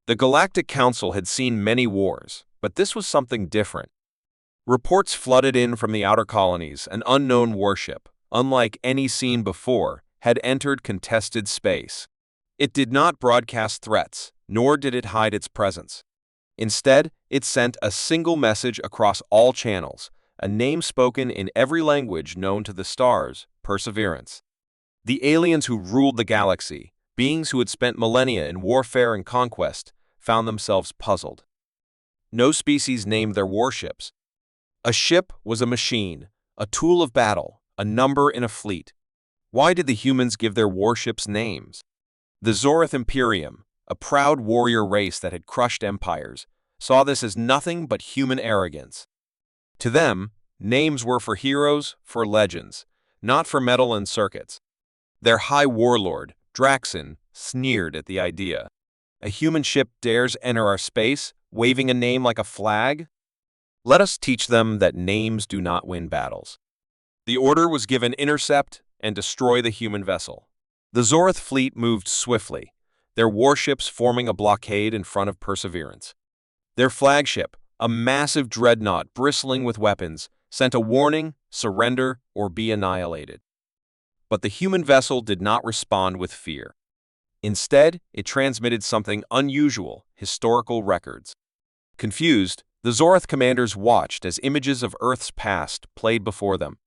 The Galactic Council had seen many wars, but this was something different. Reports flooded in from the outer colonies. An unknown warship, unlike any seen before, had entered contested space. It did not broadcast threats, nor did it hide its presence. Instead, it sent a single message across all channels, a name spoken in every language known to the stars: Perseverance. The aliens who ruled the galaxy, beings who had spent millennia in warfare and conquest, found themselves puzzled. No species named their warships. A ship was a machine, a tool of battle, a number in a fleet. Why did the humans give their warships names? The Zorath Imperium, a proud warrior race that had crushed empires, saw this as nothing but human arrogance. To them, names were for heroes, for legends, not for metal and circuits. Their high warlord, Draxon, sneered at the idea. A human ship dares enter our space, waving a name like a flag? Let us teach them that names do not win battles. The order was given: intercept and destroy the human vessel. The Zorath fleet moved swiftly, their warships forming a blockade in front of Perseverance. Their flagship, a massive dreadnought bristling with weapons, sent a warning: surrender or be annihilated. But the human vessel did not respond with fear. Instead, it transmitted something unusual: historical records. Confused, the Zorath commanders watched as images of Earth's past played before them.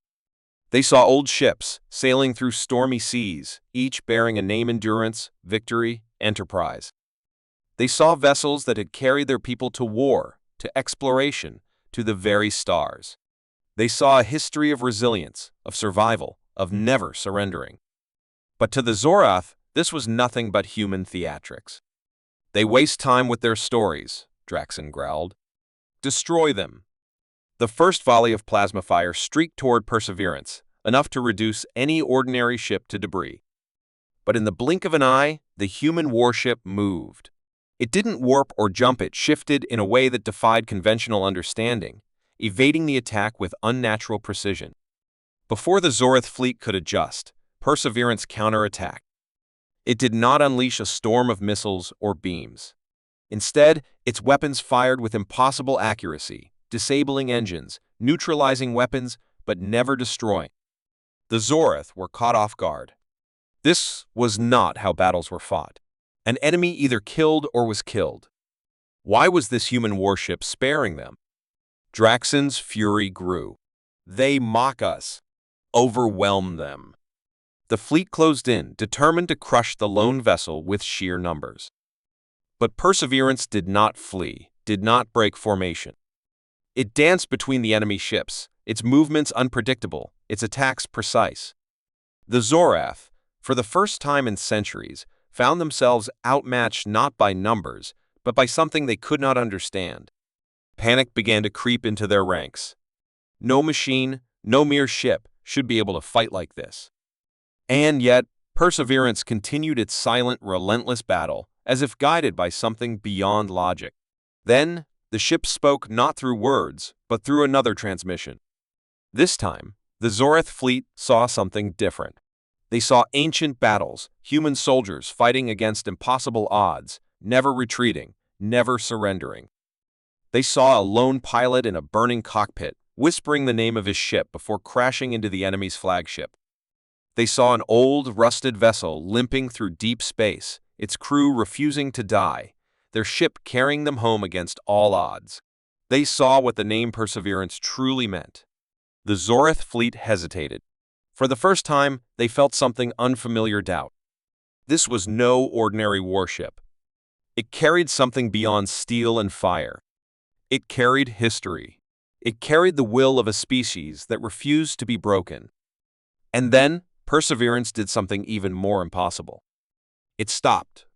They saw old ships sailing through stormy seas, each bearing a name: Endurance, Victory, Enterprise. They saw vessels that had carried their people to war, to exploration, to the very stars. They saw a history of resilience, of survival, of never surrendering. But to the Zorath, this was nothing but human theatrics. They waste time with their stories, Draxon growled. Destroy them. The first volley of plasma fire streaked toward Perseverance, enough to reduce any ordinary ship to debris. But in the blink of an eye, the human warship moved. It didn't warp or jump, it shifted in a way that defied conventional understanding, evading the attack with unnatural precision. Before the Zorath fleet could adjust, Perseverance counterattacked. It did not unleash a storm of missiles or beams. Instead, its weapons fired with impossible accuracy, disabling engines, neutralizing weapons, but never destroying. The Zorath were caught off guard. This was not how battles were fought. An enemy either killed or was killed. Why was this human warship sparing them? Draxon's fury grew. They mock us. Overwhelm them. The fleet closed in, determined to crush the lone vessel with sheer numbers. But Perseverance did not flee, did not break formation. It danced between the enemy ships, its movements unpredictable, its attacks precise. The Zorath, for the first time in centuries, found themselves outmatched not by numbers, but by something they could not understand. Panic began to creep into their ranks. No machine, no mere ship, should be able to fight like this. And yet, Perseverance continued its silent, relentless battle, as if guided by something beyond logic. Then, the ship spoke not through words, but through another transmission. This time, the Zorath fleet saw something different. They saw ancient battles, human soldiers fighting against impossible odds, never retreating, never surrendering. They saw a lone pilot in a burning cockpit, whispering the name of his ship before crashing into the enemy's flagship. They saw an old, rusted vessel limping through deep space, its crew refusing to die, their ship carrying them home against all odds. They saw what the name Perseverance truly meant. The Zorath fleet hesitated. For the first time, they felt something unfamiliar: doubt. This was no ordinary warship. It carried something beyond steel and fire. It carried history. It carried the will of a species that refused to be broken. And then, Perseverance did something even more impossible. It stopped.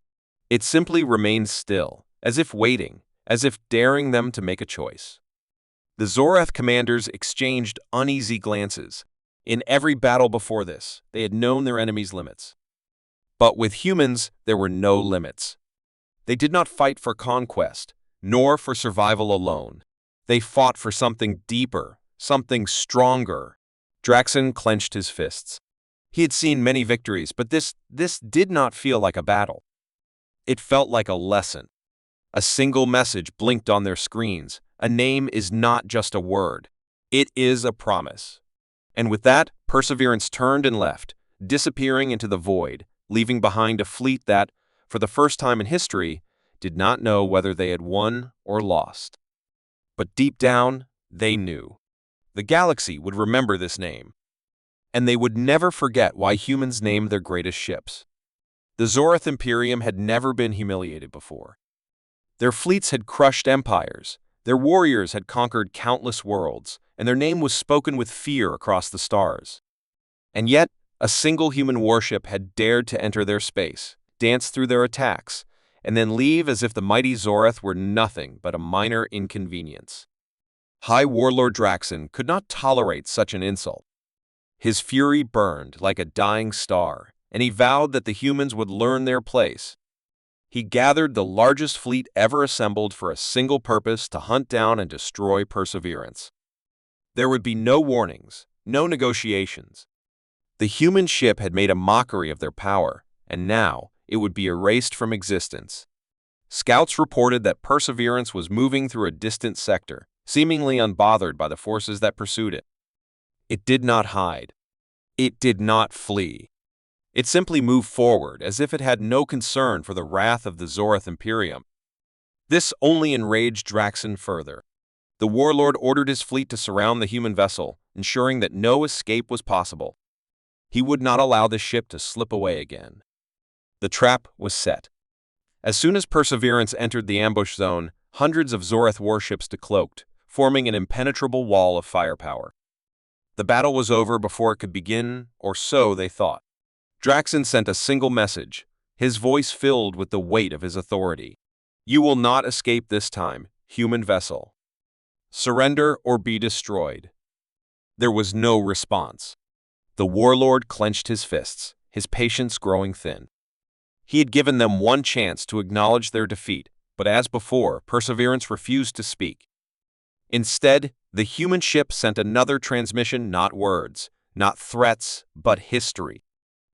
It simply remained still, as if waiting, as if daring them to make a choice. The Zorath commanders exchanged uneasy glances. In every battle before this, they had known their enemy's limits. But with humans, there were no limits. They did not fight for conquest, nor for survival alone. They fought for something deeper, something stronger. Draxon clenched his fists. He had seen many victories, but this did not feel like a battle. It felt like a lesson. A single message blinked on their screens. A name is not just a word. It is a promise. And with that, Perseverance turned and left, disappearing into the void, leaving behind a fleet that, for the first time in history, did not know whether they had won or lost. But deep down, they knew. The galaxy would remember this name. And they would never forget why humans named their greatest ships. The Zoreth Imperium had never been humiliated before. Their fleets had crushed empires, their warriors had conquered countless worlds, and their name was spoken with fear across the stars. And yet, a single human warship had dared to enter their space, dance through their attacks, and then leave as if the mighty Zoreth were nothing but a minor inconvenience. High Warlord Draxon could not tolerate such an insult. His fury burned like a dying star, and he vowed that the humans would learn their place. He gathered the largest fleet ever assembled for a single purpose: to hunt down and destroy Perseverance. There would be no warnings, no negotiations. The human ship had made a mockery of their power, and now it would be erased from existence. Scouts reported that Perseverance was moving through a distant sector, seemingly unbothered by the forces that pursued it. It did not hide. It did not flee. It simply moved forward as if it had no concern for the wrath of the Zoreth Imperium. This only enraged Draxon further. The warlord ordered his fleet to surround the human vessel, ensuring that no escape was possible. He would not allow the ship to slip away again. The trap was set. As soon as Perseverance entered the ambush zone, hundreds of Zoreth warships decloaked, forming an impenetrable wall of firepower. The battle was over before it could begin, or so they thought. Draxon sent a single message, his voice filled with the weight of his authority. "You will not escape this time, human vessel. Surrender or be destroyed." There was no response. The warlord clenched his fists, his patience growing thin. He had given them one chance to acknowledge their defeat, but as before, Perseverance refused to speak. Instead, the human ship sent another transmission: not words, not threats, but history.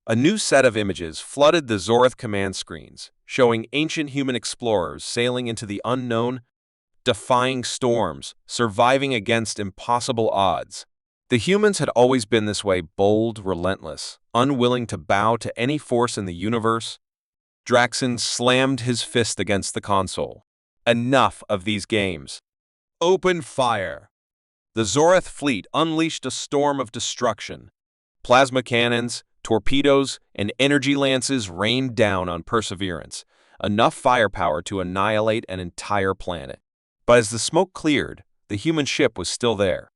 A new set of images flooded the Zoreth command screens, showing ancient human explorers sailing into the unknown, defying storms, surviving against impossible odds. The humans had always been this way: bold, relentless, unwilling to bow to any force in the universe. Draxon slammed his fist against the console. "Enough of these games. Open fire!" The Zoreth fleet unleashed a storm of destruction. Plasma cannons, torpedoes, and energy lances rained down on Perseverance, enough firepower to annihilate an entire planet. But as the smoke cleared, the human ship was still there.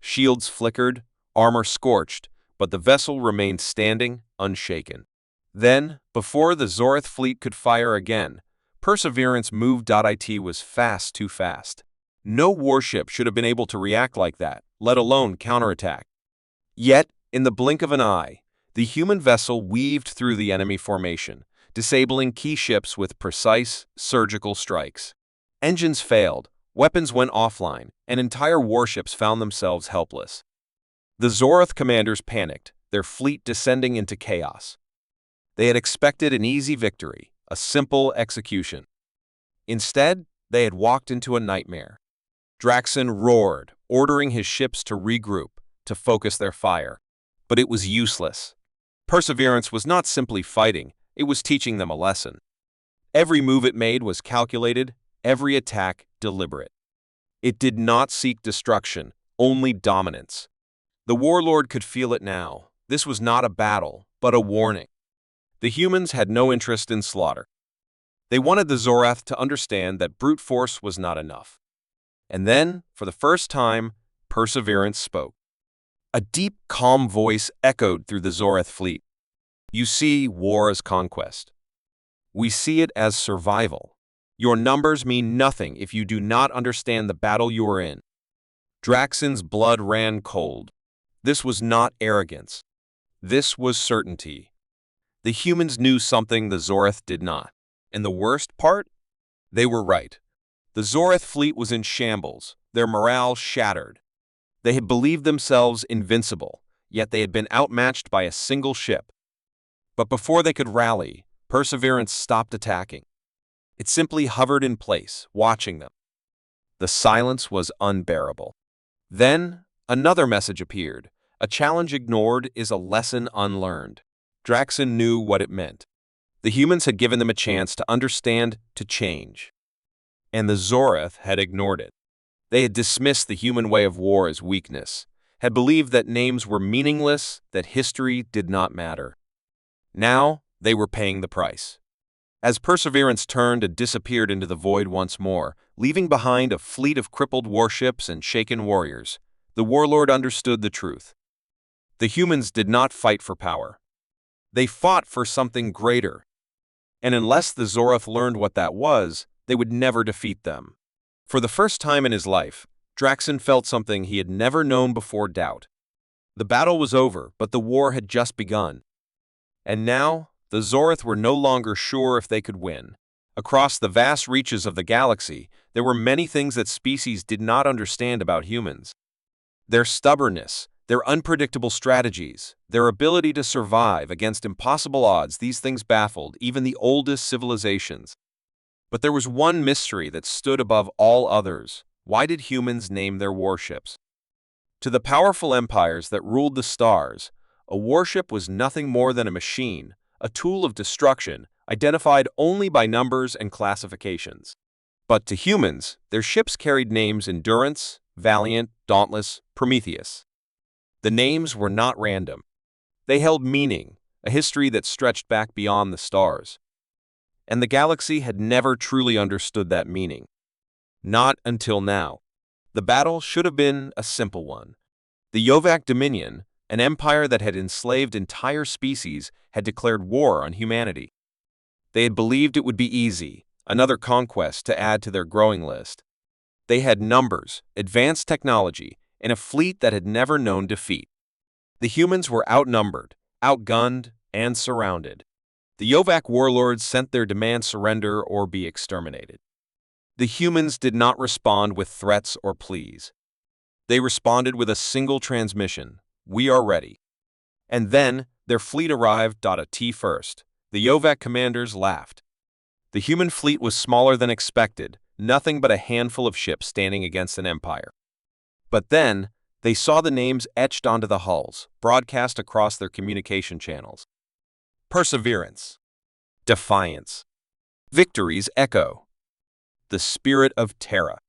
Shields flickered, armor scorched, but the vessel remained standing, unshaken. Then, before the Zoreth fleet could fire again, Perseverance moved. It was fast, too fast. No warship should have been able to react like that, let alone counterattack. Yet, in the blink of an eye, the human vessel weaved through the enemy formation, disabling key ships with precise, surgical strikes. Engines failed, weapons went offline, and entire warships found themselves helpless. The Zoreth commanders panicked, their fleet descending into chaos. They had expected an easy victory, a simple execution. Instead, they had walked into a nightmare. Draxon roared, ordering his ships to regroup, to focus their fire. But it was useless. Perseverance was not simply fighting, it was teaching them a lesson. Every move it made was calculated, every attack deliberate. It did not seek destruction, only dominance. The warlord could feel it now. This was not a battle, but a warning. The humans had no interest in slaughter. They wanted the Zoreth to understand that brute force was not enough. And then, for the first time, Perseverance spoke. A deep, calm voice echoed through the Zoreth fleet. "You see war as conquest. We see it as survival. Your numbers mean nothing if you do not understand the battle you are in." Draxon's blood ran cold. This was not arrogance. This was certainty. The humans knew something the Zoreth did not. And the worst part? They were right. The Zoreth fleet was in shambles, their morale shattered. They had believed themselves invincible, yet they had been outmatched by a single ship. But before they could rally, Perseverance stopped attacking. It simply hovered in place, watching them. The silence was unbearable. Then, another message appeared. A challenge ignored is a lesson unlearned. Draxon knew what it meant. The humans had given them a chance to understand, to change. And the Zorath had ignored it. They had dismissed the human way of war as weakness, had believed that names were meaningless, that history did not matter. Now, they were paying the price. As Perseverance turned and disappeared into the void once more, leaving behind a fleet of crippled warships and shaken warriors, the warlord understood the truth. The humans did not fight for power. They fought for something greater. And unless the Zorath learned what that was, they would never defeat them. For the first time in his life, Draxon felt something he had never known before: doubt. The battle was over, but the war had just begun. And now, the Zorath were no longer sure if they could win. Across the vast reaches of the galaxy, there were many things that species did not understand about humans. Their stubbornness, their unpredictable strategies, their ability to survive against impossible odds, these things baffled even the oldest civilizations. But there was one mystery that stood above all others. Why did humans name their warships? To the powerful empires that ruled the stars, a warship was nothing more than a machine, a tool of destruction, identified only by numbers and classifications. But to humans, their ships carried names: Endurance, Valiant, Dauntless, Prometheus. The names were not random. They held meaning, a history that stretched back beyond the stars. And the galaxy had never truly understood that meaning. Not until now. The battle should have been a simple one. The Yovak Dominion, an empire that had enslaved entire species, had declared war on humanity. They had believed it would be easy, another conquest to add to their growing list. They had numbers, advanced technology, and a fleet that had never known defeat. The humans were outnumbered, outgunned, and surrounded. The Yovak warlords sent their demand: surrender or be exterminated. The humans did not respond with threats or pleas. They responded with a single transmission: we are ready. And then, their fleet arrived. A T first. The Yovak commanders laughed. The human fleet was smaller than expected, nothing but a handful of ships standing against an empire. But then, they saw the names etched onto the hulls, broadcast across their communication channels. Perseverance. Defiance. Victory's echo. The spirit of Terra.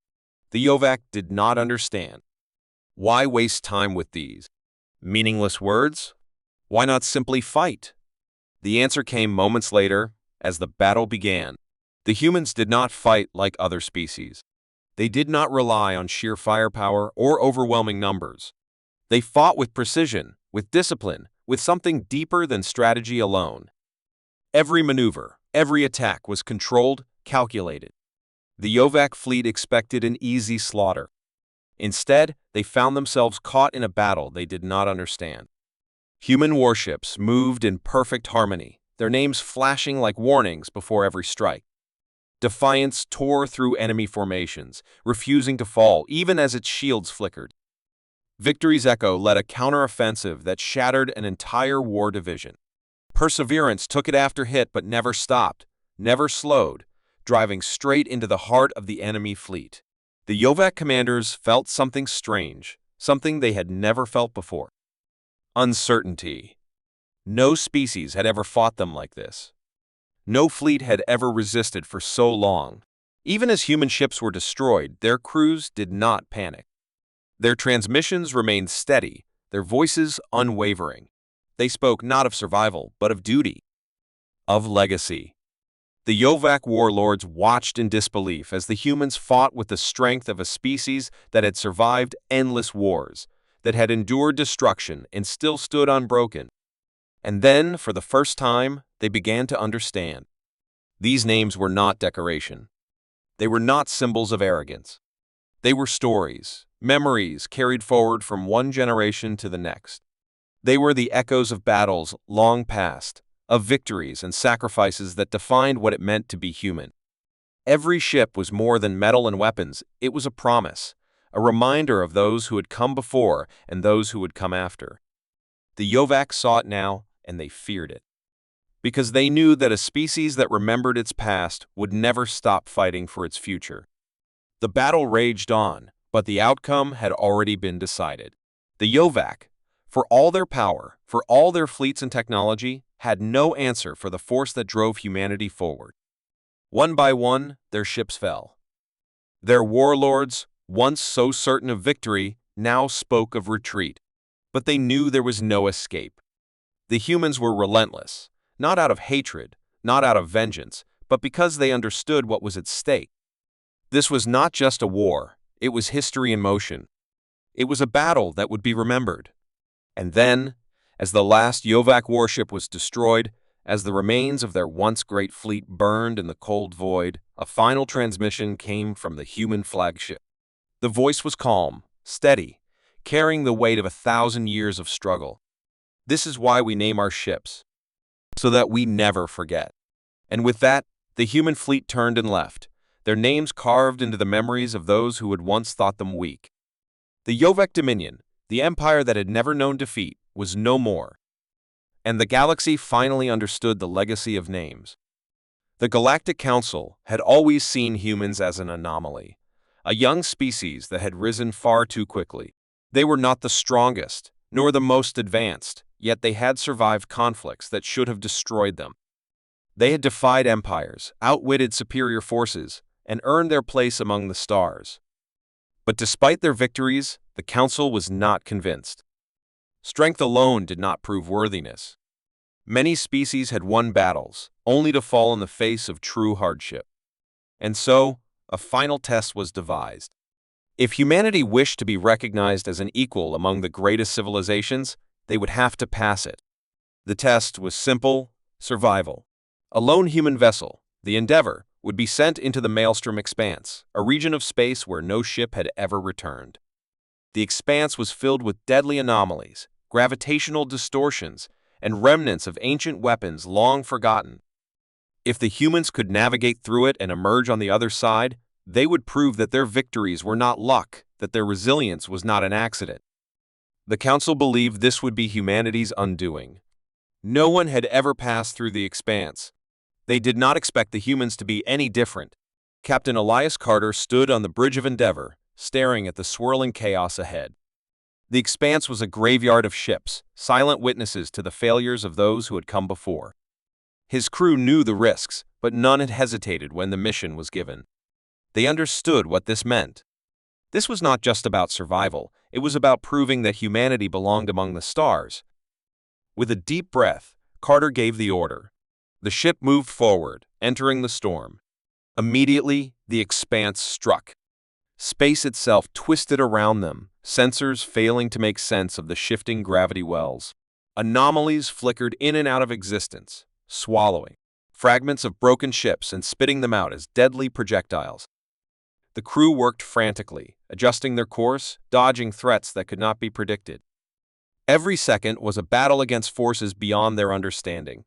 The Yovak did not understand. Why waste time with these meaningless words? Why not simply fight? The answer came moments later, as the battle began. The humans did not fight like other species. They did not rely on sheer firepower or overwhelming numbers. They fought with precision, with discipline, with something deeper than strategy alone. Every maneuver, every attack was controlled, calculated. The Yovak fleet expected an easy slaughter. Instead, they found themselves caught in a battle they did not understand. Human warships moved in perfect harmony, their names flashing like warnings before every strike. Defiance tore through enemy formations, refusing to fall even as its shields flickered. Victory's echo led a counteroffensive that shattered an entire war division. Perseverance took it after hit but never stopped, never slowed, driving straight into the heart of the enemy fleet. The Yovak commanders felt something strange, something they had never felt before. Uncertainty. No species had ever fought them like this. No fleet had ever resisted for so long. Even as human ships were destroyed, their crews did not panic. Their transmissions remained steady, their voices unwavering. They spoke not of survival, but of duty, of legacy. The Yovak warlords watched in disbelief as the humans fought with the strength of a species that had survived endless wars, that had endured destruction and still stood unbroken. And then, for the first time, they began to understand. These names were not decoration. They were not symbols of arrogance. They were stories, memories carried forward from one generation to the next. They were the echoes of battles long past, of victories and sacrifices that defined what it meant to be human. Every ship was more than metal and weapons. It was a promise, a reminder of those who had come before and those who would come after. The Yovak saw it now, and they feared it. because they knew that a species that remembered its past would never stop fighting for its future. The battle raged on, but the outcome had already been decided. The Yovak, for all their power, for all their fleets and technology, had no answer for the force that drove humanity forward. One by one, their ships fell. Their warlords, once so certain of victory, now spoke of retreat. But they knew there was no escape. The humans were relentless, not out of hatred, not out of vengeance, but because they understood what was at stake. This was not just a war, it was history in motion. It was a battle that would be remembered. And then, as the last Yovak warship was destroyed, as the remains of their once great fleet burned in the cold void, a final transmission came from the human flagship. The voice was calm, steady, carrying the weight of 1,000 years of struggle. This is why we name our ships, so that we never forget. And with that, the human fleet turned and left, their names carved into the memories of those who had once thought them weak. The Yovak Dominion, the empire that had never known defeat, was no more. And the galaxy finally understood the legacy of names. The Galactic Council had always seen humans as an anomaly, a young species that had risen far too quickly. They were not the strongest, nor the most advanced, yet they had survived conflicts that should have destroyed them. They had defied empires, outwitted superior forces, and earned their place among the stars. But despite their victories, the Council was not convinced. Strength alone did not prove worthiness. Many species had won battles, only to fall in the face of true hardship. And so, a final test was devised. If humanity wished to be recognized as an equal among the greatest civilizations, they would have to pass it. The test was simple: survival. A lone human vessel, the Endeavor, would be sent into the Maelstrom Expanse, a region of space where no ship had ever returned. The expanse was filled with deadly anomalies, gravitational distortions, and remnants of ancient weapons long forgotten. If the humans could navigate through it and emerge on the other side, they would prove that their victories were not luck, that their resilience was not an accident. The Council believed this would be humanity's undoing. No one had ever passed through the expanse. They did not expect the humans to be any different. Captain Elias Carter stood on the bridge of Endeavor, staring at the swirling chaos ahead. The expanse was a graveyard of ships, silent witnesses to the failures of those who had come before. His crew knew the risks, but none had hesitated when the mission was given. They understood what this meant. This was not just about survival, it was about proving that humanity belonged among the stars. With a deep breath, Carter gave the order. The ship moved forward, entering the storm. Immediately, the expanse struck. Space itself twisted around them, sensors failing to make sense of the shifting gravity wells. Anomalies flickered in and out of existence, swallowing fragments of broken ships and spitting them out as deadly projectiles. The crew worked frantically, adjusting their course, dodging threats that could not be predicted. Every second was a battle against forces beyond their understanding.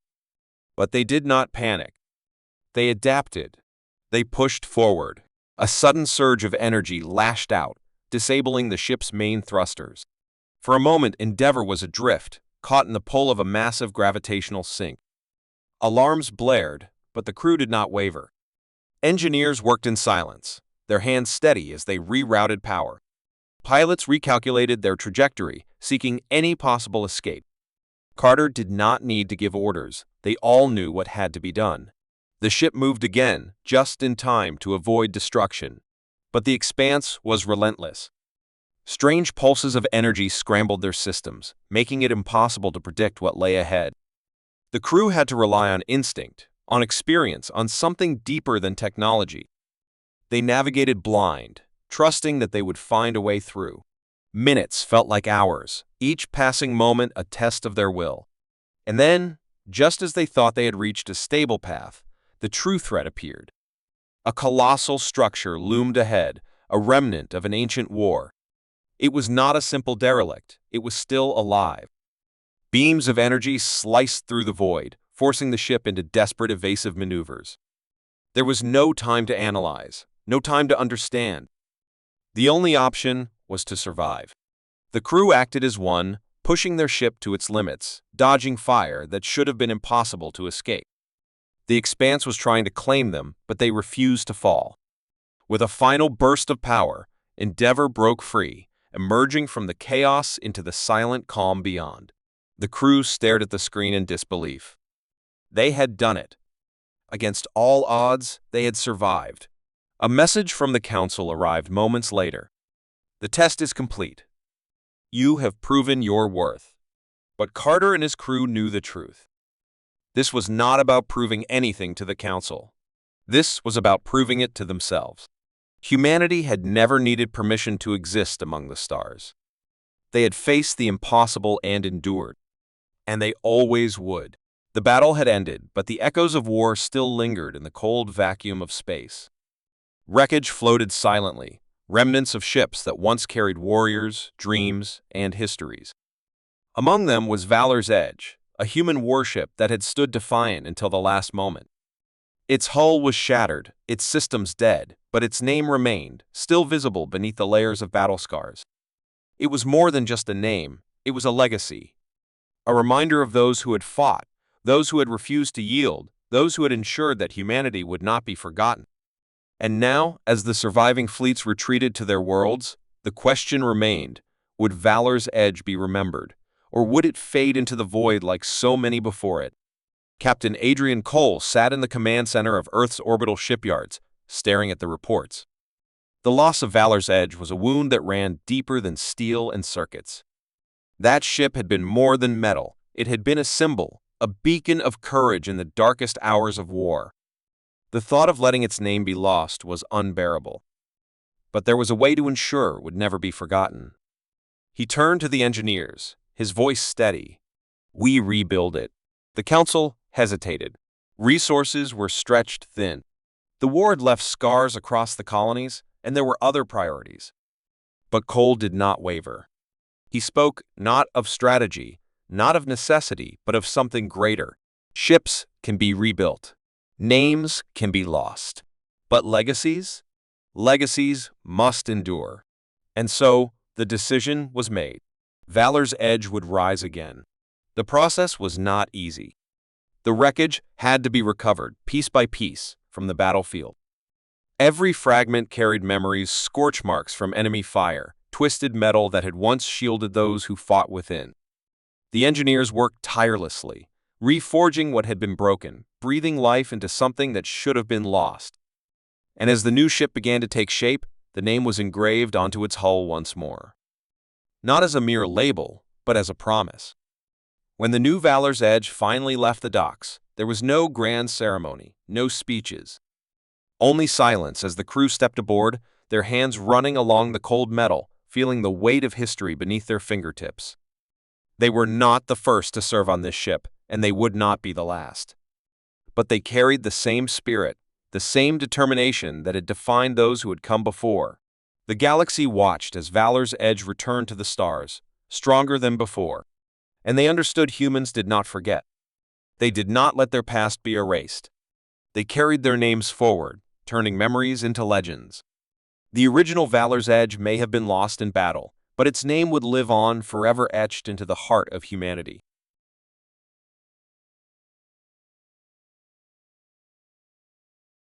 But they did not panic. They adapted. They pushed forward. A sudden surge of energy lashed out, disabling the ship's main thrusters. For a moment, Endeavor was adrift, caught in the pull of a massive gravitational sink. Alarms blared, but the crew did not waver. Engineers worked in silence, their hands steady as they rerouted power. Pilots recalculated their trajectory, seeking any possible escape. Carter did not need to give orders. They all knew what had to be done. The ship moved again, just in time to avoid destruction. But the expanse was relentless. Strange pulses of energy scrambled their systems, making it impossible to predict what lay ahead. The crew had to rely on instinct, on experience, on something deeper than technology. They navigated blind, trusting that they would find a way through. Minutes felt like hours, each passing moment a test of their will. And then, just as they thought they had reached a stable path, the true threat appeared. A colossal structure loomed ahead, a remnant of an ancient war. It was not a simple derelict, it was still alive. Beams of energy sliced through the void, forcing the ship into desperate evasive maneuvers. There was no time to analyze, no time to understand. The only option was to survive. The crew acted as one, pushing their ship to its limits, dodging fire that should have been impossible to escape. The Expanse was trying to claim them, but they refused to fall. With a final burst of power, Endeavor broke free, emerging from the chaos into the silent calm beyond. The crew stared at the screen in disbelief. They had done it. Against all odds, they had survived. A message from the Council arrived moments later. The test is complete. You have proven your worth. But Carter and his crew knew the truth. This was not about proving anything to the Council. This was about proving it to themselves. Humanity had never needed permission to exist among the stars. They had faced the impossible and endured. And they always would. The battle had ended, but the echoes of war still lingered in the cold vacuum of space. Wreckage floated silently, remnants of ships that once carried warriors, dreams, and histories. Among them was Valor's Edge, a human warship that had stood defiant until the last moment. Its hull was shattered, its systems dead, but its name remained, still visible beneath the layers of battle scars. It was more than just a name, it was a legacy. A reminder of those who had fought, those who had refused to yield, those who had ensured that humanity would not be forgotten. And now, as the surviving fleets retreated to their worlds, the question remained, would Valor's Edge be remembered, or would it fade into the void like so many before it? Captain Adrian Cole sat in the command center of Earth's orbital shipyards, staring at the reports. The loss of Valor's Edge was a wound that ran deeper than steel and circuits. That ship had been more than metal. It had been a symbol, a beacon of courage in the darkest hours of war. The thought of letting its name be lost was unbearable. But there was a way to ensure it would never be forgotten. He turned to the engineers, his voice steady. We rebuild it. The Council hesitated. Resources were stretched thin. The war had left scars across the colonies, and there were other priorities. But Cole did not waver. He spoke not of strategy, not of necessity, but of something greater. Ships can be rebuilt. Names can be lost. But legacies? Legacies must endure. And so, the decision was made. Valor's Edge would rise again. The process was not easy. The wreckage had to be recovered, piece by piece, from the battlefield. Every fragment carried memories, scorch marks from enemy fire, twisted metal that had once shielded those who fought within. The engineers worked tirelessly, reforging what had been broken, breathing life into something that should have been lost. And as the new ship began to take shape, the name was engraved onto its hull once more. Not as a mere label, but as a promise. When the new Valor's Edge finally left the docks, there was no grand ceremony, no speeches. Only silence as the crew stepped aboard, their hands running along the cold metal, feeling the weight of history beneath their fingertips. They were not the first to serve on this ship, and they would not be the last. But they carried the same spirit, the same determination that had defined those who had come before. The galaxy watched as Valor's Edge returned to the stars, stronger than before. And they understood humans did not forget. They did not let their past be erased. They carried their names forward, turning memories into legends. The original Valor's Edge may have been lost in battle, but its name would live on, forever etched into the heart of humanity.